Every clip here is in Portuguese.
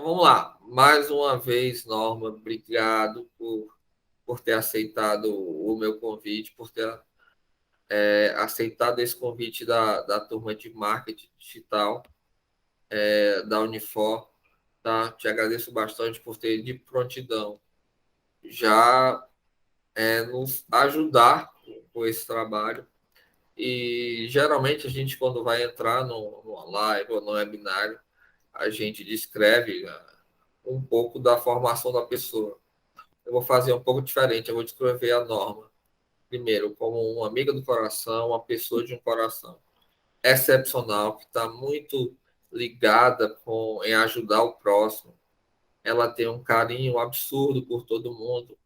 vamos lá. Mais uma vez, Norma, obrigado por ter aceitado o meu convite, por ter aceitado esse convite da turma de marketing digital da Unifor. Tá? Te agradeço bastante por ter de prontidão já nos ajudar com esse trabalho. E geralmente a gente, quando vai entrar numa live ou no webinário, a gente descreve um pouco da formação da pessoa. Eu vou fazer um pouco diferente, eu vou descrever a Norma. Primeiro, como uma amiga do coração, uma pessoa de um coração excepcional, que está muito ligada em ajudar o próximo. Ela tem um carinho absurdo por todo mundo,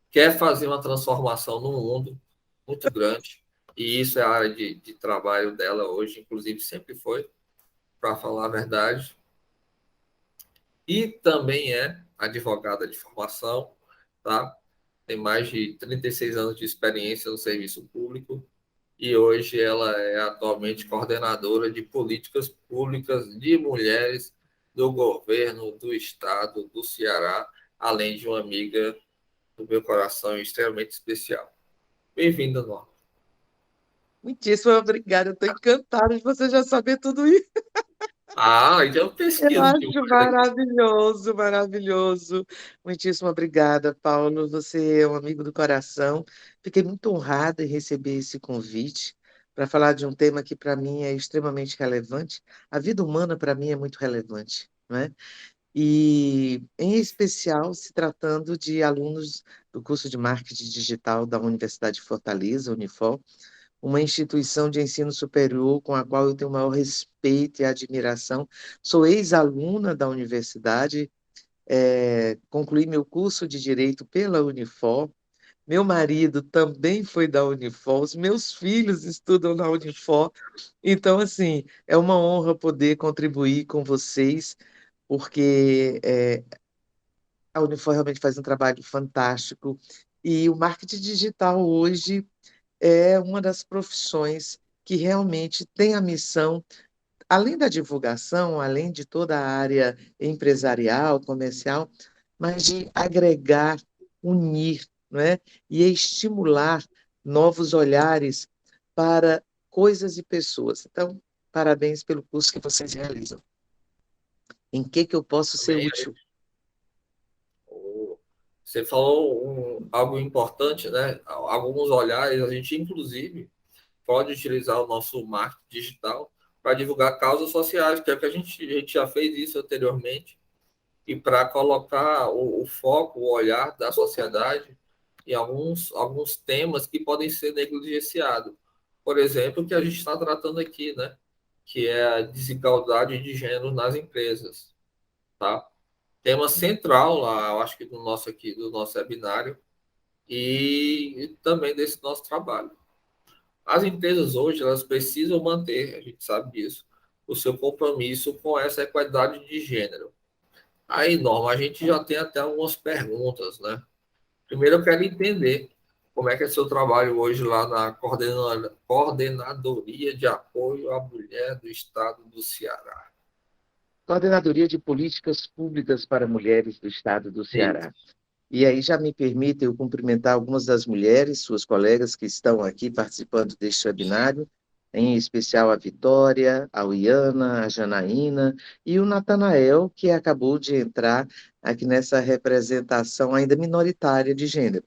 quer fazer uma transformação no mundo muito grande, e isso é a área de trabalho dela hoje, inclusive sempre foi, para falar a verdade. E também é advogada de formação, tá? Tem mais de 36 anos de experiência no serviço público e hoje ela é atualmente coordenadora de políticas públicas de mulheres do governo do estado do Ceará, além de uma amiga do meu coração extremamente especial. Bem-vinda, Norma. Muitíssimo obrigada. Eu estou encantada de você já saber tudo isso. Ah, então eu Eu pesquiso acho demais aqui. maravilhoso, maravilhoso. Muitíssimo obrigada, Paulo. Você é um amigo do coração. Fiquei muito honrada em receber esse convite para falar de um tema que para mim é extremamente relevante. A vida humana para mim é muito relevante, não é? E em especial se tratando de alunos do curso de marketing digital da Universidade de Fortaleza, Unifor, uma instituição de ensino superior com a qual eu tenho o maior respeito e admiração. Sou ex-aluna da universidade, concluí meu curso de Direito pela Unifor. Meu marido também foi da Unifor, os meus filhos estudam na Unifor. Então, assim, é uma honra poder contribuir com vocês, porque a Unifor realmente faz um trabalho fantástico. E o marketing digital hoje é uma das profissões que realmente tem a missão, além da divulgação, além de toda a área empresarial, comercial, mas de agregar, unir, não é? E estimular novos olhares para coisas e pessoas. Então, parabéns pelo curso que vocês realizam. Em que eu posso ser Também útil? você falou algo importante, né? Alguns olhares, a gente inclusive pode utilizar o nosso marketing digital para divulgar causas sociais, que é o que a gente já fez isso anteriormente, e para colocar o foco, o olhar da sociedade em alguns temas que podem ser negligenciados. Por exemplo, o que a gente está tratando aqui, né? Que é a desigualdade de gênero nas empresas, tá? Tema central lá, eu acho que do nosso aqui, do nosso webinário e também desse nosso trabalho. As empresas hoje, elas precisam manter, a gente sabe disso, o seu compromisso com essa equidade de gênero. Aí, Norma, a gente já tem até algumas perguntas, né? Primeiro, eu quero entender como é que é seu trabalho hoje lá na Coordenadoria de Apoio à Mulher do Estado do Ceará. Coordenadoria de Políticas Públicas para Mulheres do Estado do Isso. Ceará. E aí já me permite eu cumprimentar algumas das mulheres, suas colegas que estão aqui participando deste webinário, em especial a Vitória, a Uiana, a Janaína e o Natanael, que acabou de entrar aqui nessa representação ainda minoritária de gênero.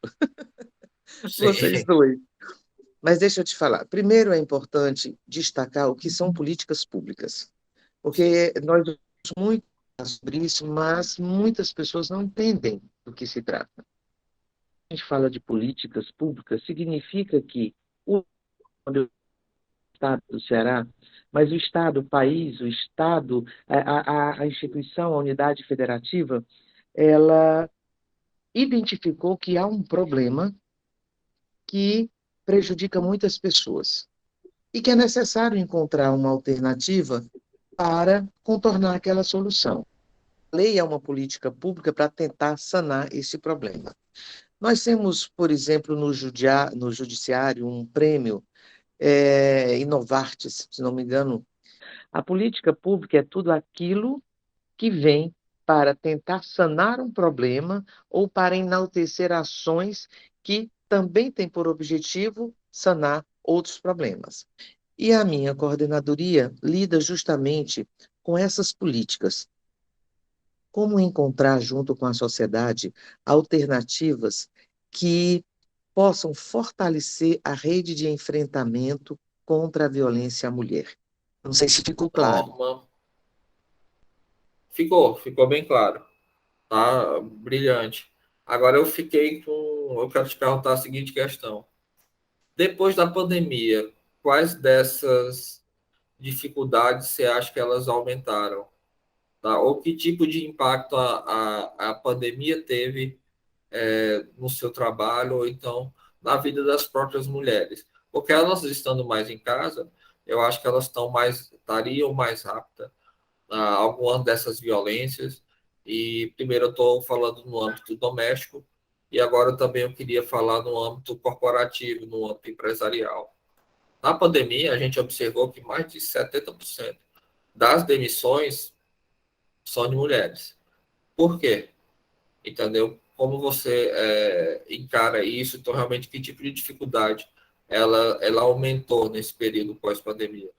Vocês Sim. dois. Mas deixa eu te falar. Primeiro é importante destacar o que são políticas públicas, porque nós muito sobre isso, mas muitas pessoas não entendem do que se trata. A gente fala de políticas públicas, significa que o Estado do Ceará, mas o Estado, o país, o Estado, a instituição, a unidade federativa, ela identificou que há um problema que prejudica muitas pessoas e que é necessário encontrar uma alternativa para contornar aquela solução. A lei é uma política pública para tentar sanar esse problema. Nós temos, por exemplo, no judiciário, um prêmio Inovartis, se não me engano. A política pública é tudo aquilo que vem para tentar sanar um problema ou para enaltecer ações que também têm por objetivo sanar outros problemas. E a minha coordenadoria lida justamente com essas políticas. Como encontrar, junto com a sociedade, alternativas que possam fortalecer a rede de enfrentamento contra a violência à mulher. Não sei se ficou claro. Norma, ficou bem claro, tá? Brilhante. Agora eu quero te perguntar a seguinte questão. Depois da pandemia, quais dessas dificuldades você acha que elas aumentaram? Tá? Ou que tipo de impacto a pandemia teve no seu trabalho, ou então na vida das próprias mulheres? Porque elas estando mais em casa, eu acho que elas estariam mais aptas a algumas dessas violências. E primeiro eu estou falando no âmbito doméstico, e agora também eu queria falar no âmbito corporativo, no âmbito empresarial. Na pandemia, a gente observou que mais de 70% das demissões são de mulheres. Por quê? Entendeu? Como você encara isso? Então, realmente, que tipo de dificuldade ela aumentou nesse período pós-pandemia?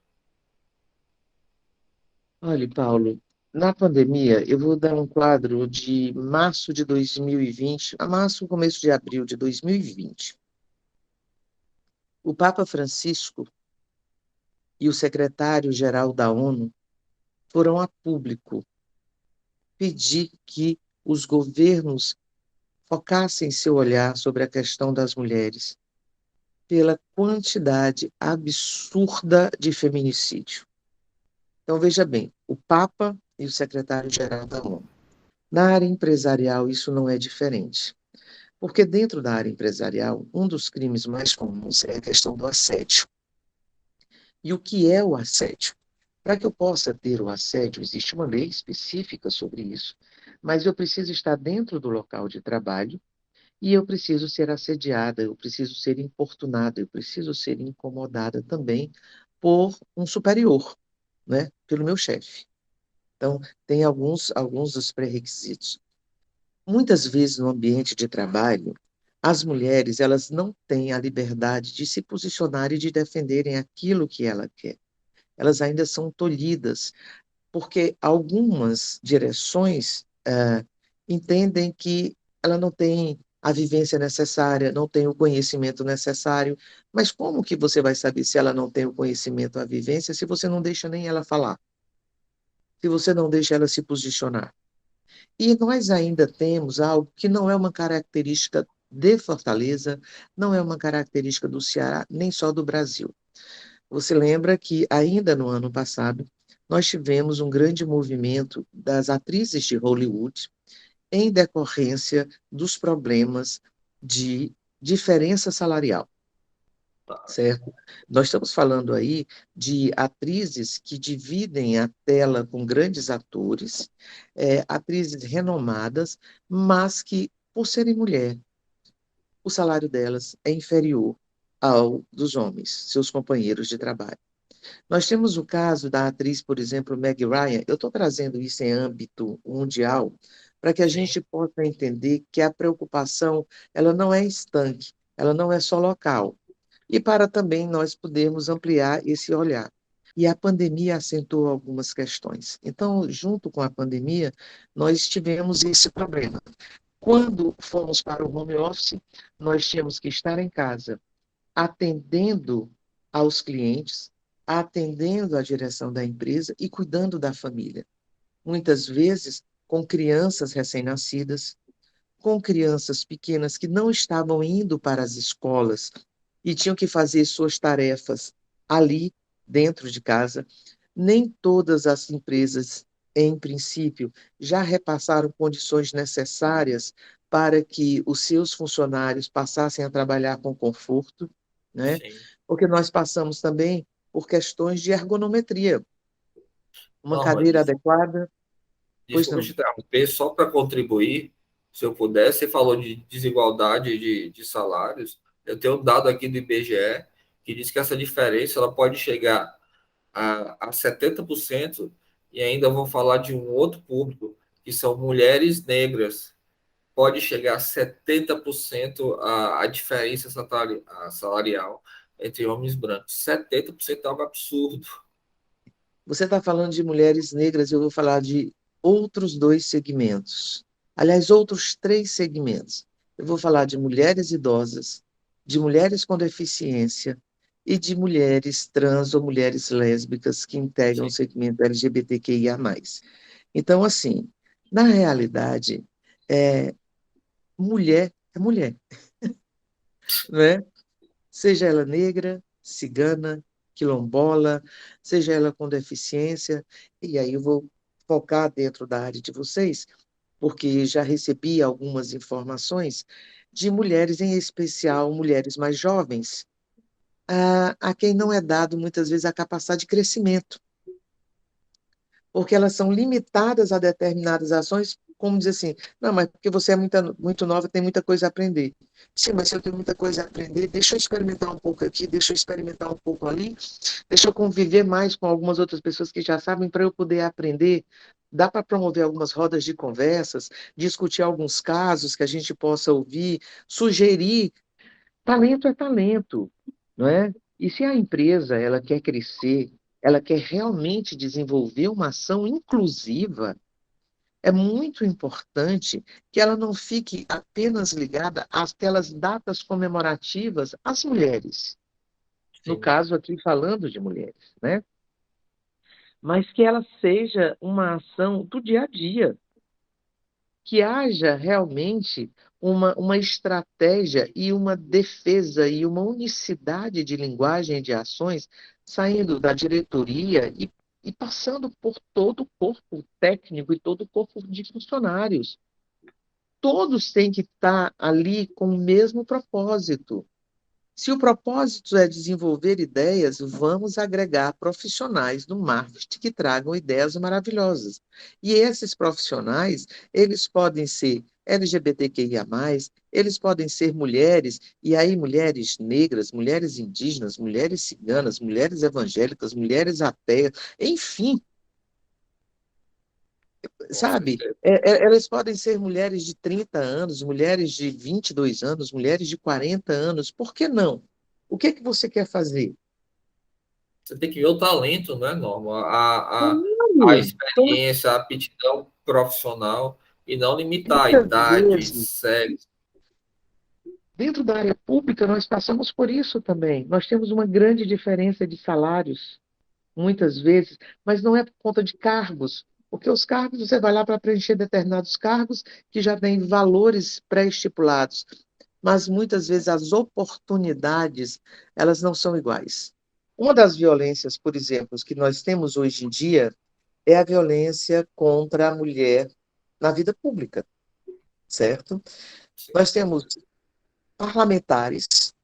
Olha, Paulo, na pandemia, eu vou dar um quadro de março de 2020 a março, começo de abril de 2020. O Papa Francisco e o secretário-geral da ONU foram a público pedir que os governos focassem seu olhar sobre a questão das mulheres, pela quantidade absurda de feminicídio. Então, veja bem, o Papa e o secretário-geral da ONU. Na área empresarial, isso não é diferente. Porque dentro da área empresarial, um dos crimes mais comuns é a questão do assédio. E o que é o assédio? Para que eu possa ter o assédio, existe uma lei específica sobre isso, mas eu preciso estar dentro do local de trabalho e eu preciso ser assediada, eu preciso ser importunada, eu preciso ser incomodada também por um superior, né? Pelo meu chefe. Então, tem alguns dos pré-requisitos. Muitas vezes no ambiente de trabalho, as mulheres elas não têm a liberdade de se posicionar e de defenderem aquilo que ela quer. Elas ainda são tolhidas, porque algumas direções entendem que ela não tem a vivência necessária, não tem o conhecimento necessário. Mas como que você vai saber se ela não tem o conhecimento, a vivência, se você não deixa nem ela falar, se você não deixa ela se posicionar? E nós ainda temos algo que não é uma característica de Fortaleza, não é uma característica do Ceará, nem só do Brasil. Você lembra que ainda no ano passado nós tivemos um grande movimento das atrizes de Hollywood em decorrência dos problemas de diferença salarial, certo? Nós estamos falando aí de atrizes que dividem a tela com grandes atores, atrizes renomadas, mas que, por serem mulher, o salário delas é inferior ao dos homens, seus companheiros de trabalho. Nós temos o caso da atriz, por exemplo, Meg Ryan. Eu estou trazendo isso em âmbito mundial para que a Sim, gente possa entender que a preocupação ela não é estanque, ela não é só local. E para também nós podermos ampliar esse olhar. E a pandemia acentuou algumas questões. Então, junto com a pandemia, nós tivemos esse problema. Quando fomos para o home office, nós tínhamos que estar em casa atendendo aos clientes, atendendo à direção da empresa e cuidando da família. Muitas vezes com crianças recém-nascidas, com crianças pequenas que não estavam indo para as escolas e tinham que fazer suas tarefas ali, dentro de casa. Nem todas as empresas, em princípio, já repassaram condições necessárias para que os seus funcionários passassem a trabalhar com conforto, né? sim. Porque nós passamos também por questões de ergonometria. Uma Norma, cadeira adequada, pois desculpa não. te interromper, só para contribuir, se eu puder, você falou de desigualdade de salários. Eu tenho um dado aqui do IBGE que diz que essa diferença ela pode chegar a 70%, e ainda vou falar de um outro público, que são mulheres negras, pode chegar a 70% a diferença salarial entre homens brancos. 70% é algo absurdo. Você está falando de mulheres negras, eu vou falar de outros dois segmentos. Aliás, outros três segmentos. Eu vou falar de mulheres idosas, de mulheres com deficiência e de mulheres trans ou mulheres lésbicas que integram o Sim, segmento LGBTQIA+. Então, assim, na realidade, é, mulher é mulher, né? Seja ela negra, cigana, quilombola, seja ela com deficiência, e aí eu vou focar dentro da área de vocês, porque já recebi algumas informações de mulheres, em especial mulheres mais jovens, a quem não é dado muitas vezes a capacidade de crescimento, porque elas são limitadas a determinadas ações, como dizer assim, não, mas porque você é muito nova, tem muita coisa a aprender. Sim, mas se eu tenho muita coisa a aprender, deixa eu experimentar um pouco aqui, deixa eu experimentar um pouco ali, deixa eu conviver mais com algumas outras pessoas que já sabem para eu poder aprender. Dá para promover algumas rodas de conversas, discutir alguns casos que a gente possa ouvir, sugerir. Talento é talento, não é? E se a empresa ela quer crescer, ela quer realmente desenvolver uma ação inclusiva, é muito importante que ela não fique apenas ligada àquelas datas comemorativas às mulheres. No sim. caso aqui falando de mulheres, né? Mas que ela seja uma ação do dia a dia, que haja realmente uma estratégia e uma defesa e uma unicidade de linguagem e de ações saindo da diretoria e passando por todo o corpo técnico e todo o corpo de funcionários. Todos têm que estar ali com o mesmo propósito. Se o propósito é desenvolver ideias, vamos agregar profissionais no marketing que tragam ideias maravilhosas. E esses profissionais, eles podem ser LGBTQIA+, eles podem ser mulheres, e aí mulheres negras, mulheres indígenas, mulheres ciganas, mulheres evangélicas, mulheres ateias, enfim, Com sabe? certeza. Elas podem ser mulheres de 30 anos, mulheres de 22 anos, mulheres de 40 anos, por que não? O que é que você quer fazer? Você tem que ver o talento, né, Norma? A Claro, claro. experiência, a aptidão profissional e não limitar a Muitas idade, vezes, sexo. dentro da área pública, nós passamos por isso também. Nós temos uma grande diferença de salários, muitas vezes, mas não é por conta de cargos, porque os cargos, você vai lá para preencher determinados cargos que já têm valores pré-estipulados, mas muitas vezes as oportunidades, elas não são iguais. Uma das violências, por exemplo, que nós temos hoje em dia é a violência contra a mulher na vida pública, certo? Sim, Nós temos parlamentares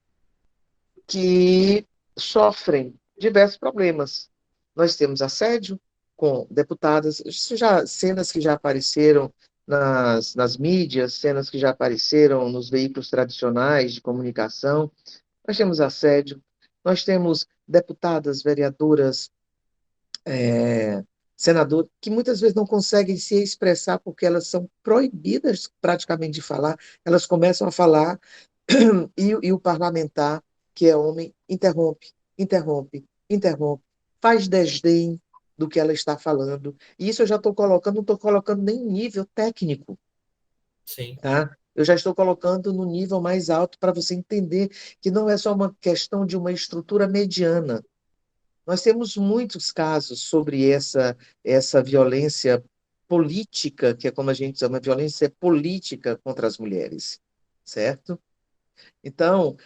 que sofrem diversos problemas. Nós temos assédio com deputadas, isso já, cenas que já apareceram nas mídias, cenas que já apareceram nos veículos tradicionais de comunicação. Nós temos assédio, nós temos deputadas, vereadoras, senador, que muitas vezes não conseguem se expressar porque elas são proibidas praticamente de falar, elas começam a falar e o parlamentar, que é homem, interrompe, interrompe, interrompe, faz desdém do que ela está falando. E isso eu já estou colocando, não estou colocando nem nível técnico, sim. tá? Eu já estou colocando no nível mais alto para você entender que não é só uma questão de uma estrutura mediana. Nós temos muitos casos sobre essa violência política, que é como a gente chama, violência política contra as mulheres, certo? Então,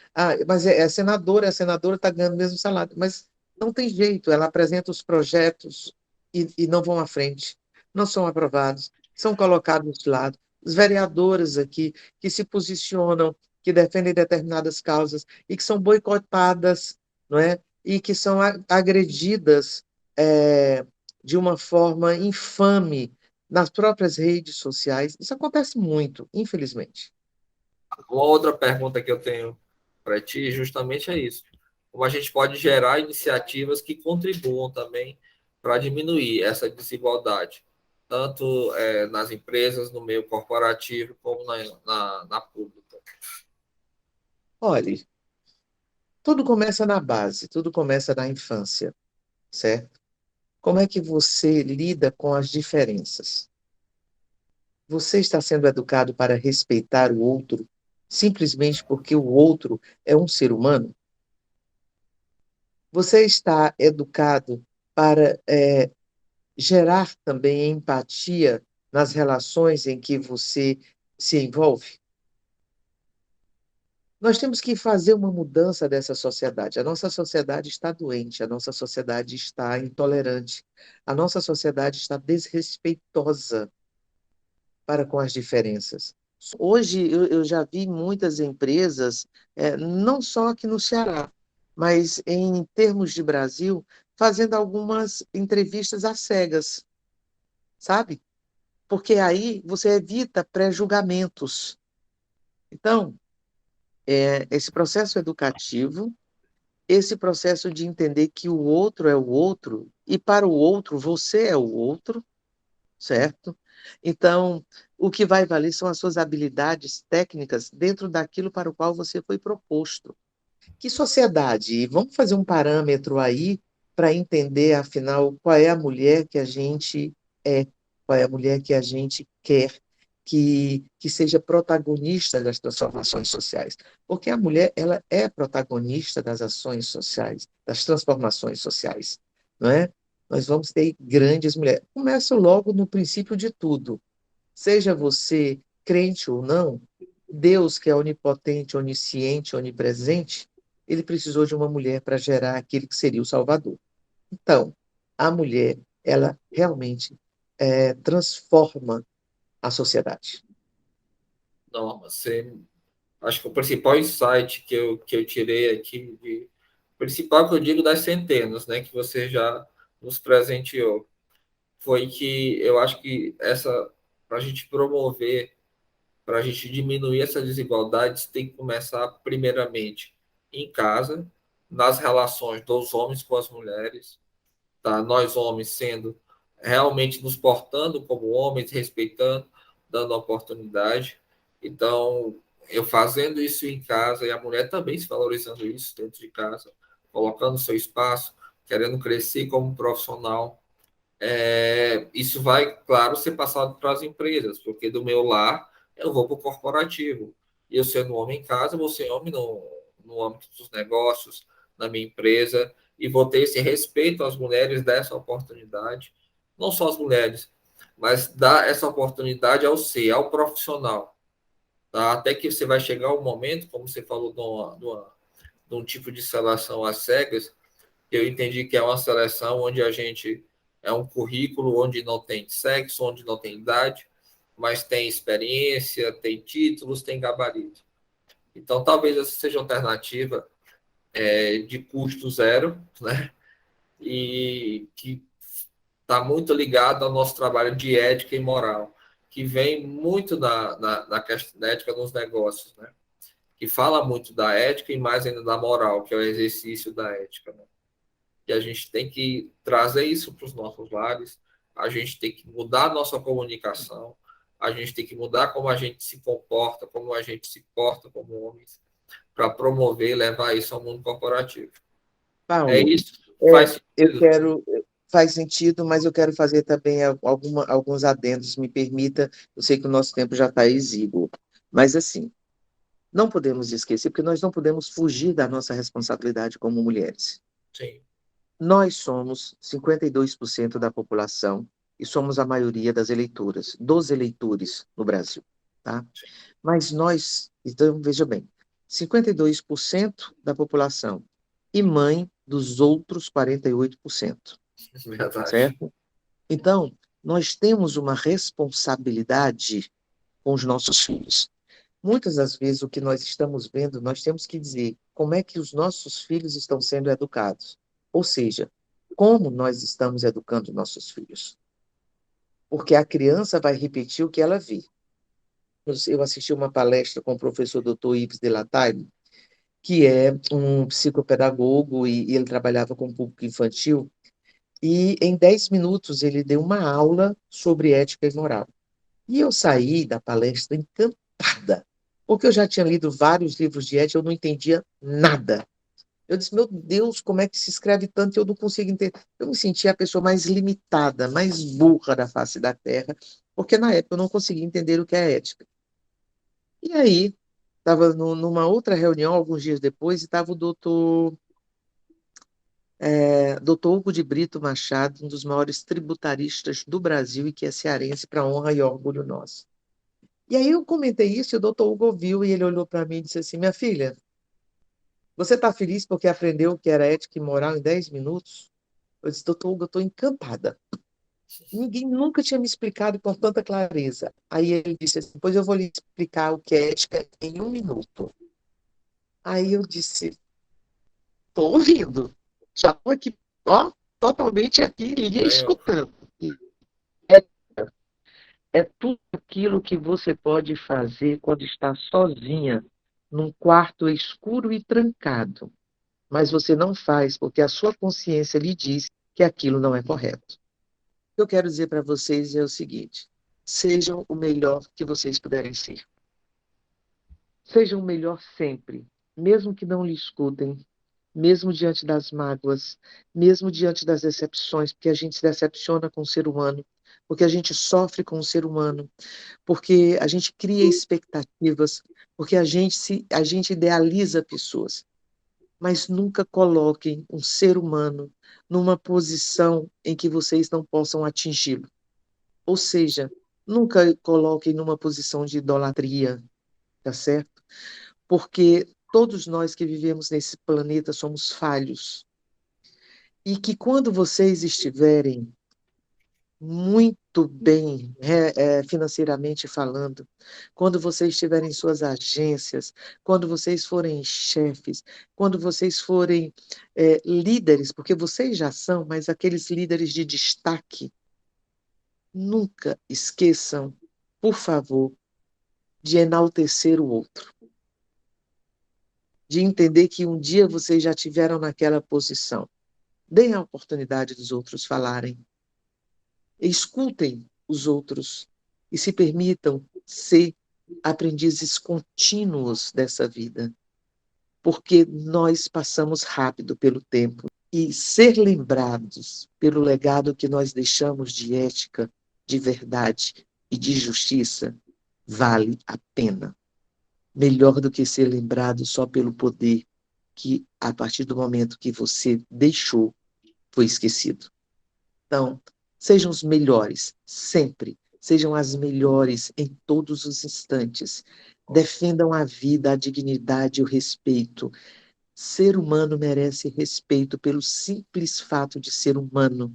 mas é senadora está ganhando o mesmo salário, mas não tem jeito, ela apresenta os projetos e não vão à frente, não são aprovados, são colocados de lado. Os vereadores aqui que se posicionam, que defendem determinadas causas e que são boicotadas, não é? E que são agredidas de uma forma infame nas próprias redes sociais. Isso acontece muito, infelizmente. Uma outra pergunta que eu tenho para ti justamente é isso. Como a gente pode gerar iniciativas que contribuam também para diminuir essa desigualdade, tanto nas empresas, no meio corporativo, como na pública? Olha, tudo começa na base, tudo começa na infância, certo? Como é que você lida com as diferenças? Você está sendo educado para respeitar o outro simplesmente porque o outro é um ser humano? Você está educado para gerar também empatia nas relações em que você se envolve? Nós temos que fazer uma mudança dessa sociedade. A nossa sociedade está doente, a nossa sociedade está intolerante, a nossa sociedade está desrespeitosa para com as diferenças. Hoje eu já vi muitas empresas, não só aqui no Ceará, mas em termos de Brasil, fazendo algumas entrevistas às cegas, sabe? Porque aí você evita pré-julgamentos. Então, esse processo educativo, esse processo de entender que o outro é o outro, e para o outro você é o outro, certo? Então, o que vai valer são as suas habilidades técnicas dentro daquilo para o qual você foi proposto. Que sociedade? E vamos fazer um parâmetro aí para entender, afinal, qual é a mulher que a gente é, qual é a mulher que a gente quer que seja protagonista das transformações sociais. Porque a mulher, ela é protagonista das ações sociais, das transformações sociais, não é? Nós vamos ter grandes mulheres. Começa logo no princípio de tudo. Seja você crente ou não, Deus, que é onipotente, onisciente, onipresente, ele precisou de uma mulher para gerar aquele que seria o Salvador. Então, a mulher, ela realmente transforma a sociedade. Não, você, acho que o principal insight que eu tirei aqui, principal que eu digo das centenas, né, que você já nos presenteou, foi que eu acho que para a gente promover, para a gente diminuir essas desigualdades, tem que começar primeiramente em casa, nas relações dos homens com as mulheres, tá? Nós homens sendo realmente nos portando como homens, respeitando, dando oportunidade. Então, eu fazendo isso em casa e a mulher também se valorizando isso dentro de casa, colocando seu espaço, querendo crescer como profissional, isso vai, claro, ser passado para as empresas, porque do meu lar eu vou para o corporativo. E eu sendo homem em casa, vou ser homem no âmbito dos negócios, na minha empresa, e vou ter esse respeito às mulheres, dar essa oportunidade, não só às mulheres, mas dar essa oportunidade ao ser, ao profissional. Tá? Até que você vai chegar um momento, como você falou, de um tipo de seleção às cegas, eu entendi que é uma seleção onde a gente é um currículo onde não tem sexo, onde não tem idade, mas tem experiência, tem títulos, tem gabarito. Então, talvez essa seja uma alternativa de custo zero, né? E que está muito ligado ao nosso trabalho de ética e moral, que vem muito na questão da ética nos negócios, né? Que fala muito da ética e mais ainda da moral, que é o exercício da ética, né? Que a gente tem que trazer isso para os nossos lares, a gente tem que mudar a nossa comunicação, a gente tem que mudar como a gente se comporta, como a gente se porta como homens, para promover e levar isso ao mundo corporativo. É Paulo, isso? Faz eu sentido? quero, faz sentido, mas eu quero fazer também alguns adendos, me permita, eu sei que o nosso tempo já está exíguo, mas assim, não podemos esquecer, porque nós não podemos fugir da nossa responsabilidade como mulheres. Sim, Nós somos 52% da população e somos a maioria das eleitoras, dos eleitores no Brasil, tá? Mas nós, então veja bem, 52% da população e mãe dos outros 48%, verdade. certo? Então, nós temos uma responsabilidade com os nossos filhos. Muitas das vezes o que nós estamos vendo, nós temos que dizer como é que os nossos filhos estão sendo educados. Ou seja, como nós estamos educando nossos filhos. Porque a criança vai repetir o que ela vê. Eu assisti uma palestra com o professor Dr. Yves de Lattaille, que é um psicopedagogo e ele trabalhava com público infantil, E em 10 minutos ele deu uma aula sobre ética e moral. E eu saí da palestra encantada, porque eu já tinha lido vários livros de ética, eu não entendia nada. Eu disse, meu Deus, como é que se escreve tanto e eu não consigo entender? Eu me sentia a pessoa mais limitada, mais burra da face da Terra, porque na época eu não conseguia entender o que é ética. E aí, estava numa outra reunião, alguns dias depois, e estava o doutor Hugo de Brito Machado, um dos maiores tributaristas do Brasil e que é cearense, para honra e orgulho nosso. E aí eu comentei isso e o doutor Hugo ouviu e ele olhou para mim e disse assim, minha filha, você está feliz porque aprendeu o que era ética e moral em 10 minutos? Eu disse, doutor Hugo, eu estou encantada. Ninguém nunca tinha me explicado com tanta clareza. Aí ele disse assim, pois eu vou lhe explicar o que é ética em 1 minuto. Aí eu disse, estou ouvindo. Já estou aqui, ó, totalmente aqui, lhe Aí, ó, escutando. É, é tudo aquilo que você pode fazer quando está sozinha, num quarto escuro e trancado. Mas você não faz porque a sua consciência lhe diz que aquilo não é correto. O que eu quero dizer para vocês é o seguinte: sejam o melhor que vocês puderem ser. Sejam o melhor sempre, mesmo que não lhe escutem, mesmo diante das mágoas, mesmo diante das decepções, porque a gente se decepciona com o ser humano, porque a gente sofre com o ser humano, porque a gente cria expectativas, porque a gente idealiza pessoas. Mas nunca coloquem um ser humano numa posição em que vocês não possam atingi-lo. Ou seja, nunca coloquem numa posição de idolatria, tá certo? Porque todos nós que vivemos nesse planeta somos falhos. E que quando vocês estiverem muito bem, financeiramente falando, quando vocês tiverem suas agências, quando vocês forem chefes, quando vocês forem líderes, porque vocês já são, mas aqueles líderes de destaque, nunca esqueçam, por favor, de enaltecer o outro, de entender que um dia vocês já tiveram naquela posição. Deem a oportunidade dos outros falarem. Escutem os outros e se permitam ser aprendizes contínuos dessa vida, porque nós passamos rápido pelo tempo e ser lembrados pelo legado que nós deixamos de ética, de verdade e de justiça vale a pena. Melhor do que ser lembrado só pelo poder que, a partir do momento que você deixou, foi esquecido. Então, sejam os melhores, sempre. Sejam as melhores em todos os instantes. Defendam a vida, a dignidade e o respeito. Ser humano merece respeito pelo simples fato de ser humano.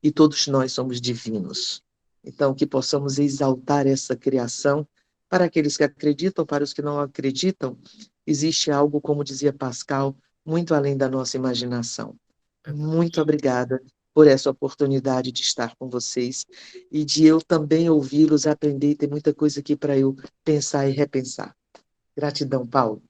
E todos nós somos divinos. Então, que possamos exaltar essa criação. Para aqueles que acreditam, para os que não acreditam, existe algo, como dizia Pascal, muito além da nossa imaginação. é Muito obrigada por essa oportunidade de estar com vocês e de eu também ouvi-los, aprender e ter muita coisa aqui para eu pensar e repensar. Gratidão, Paulo.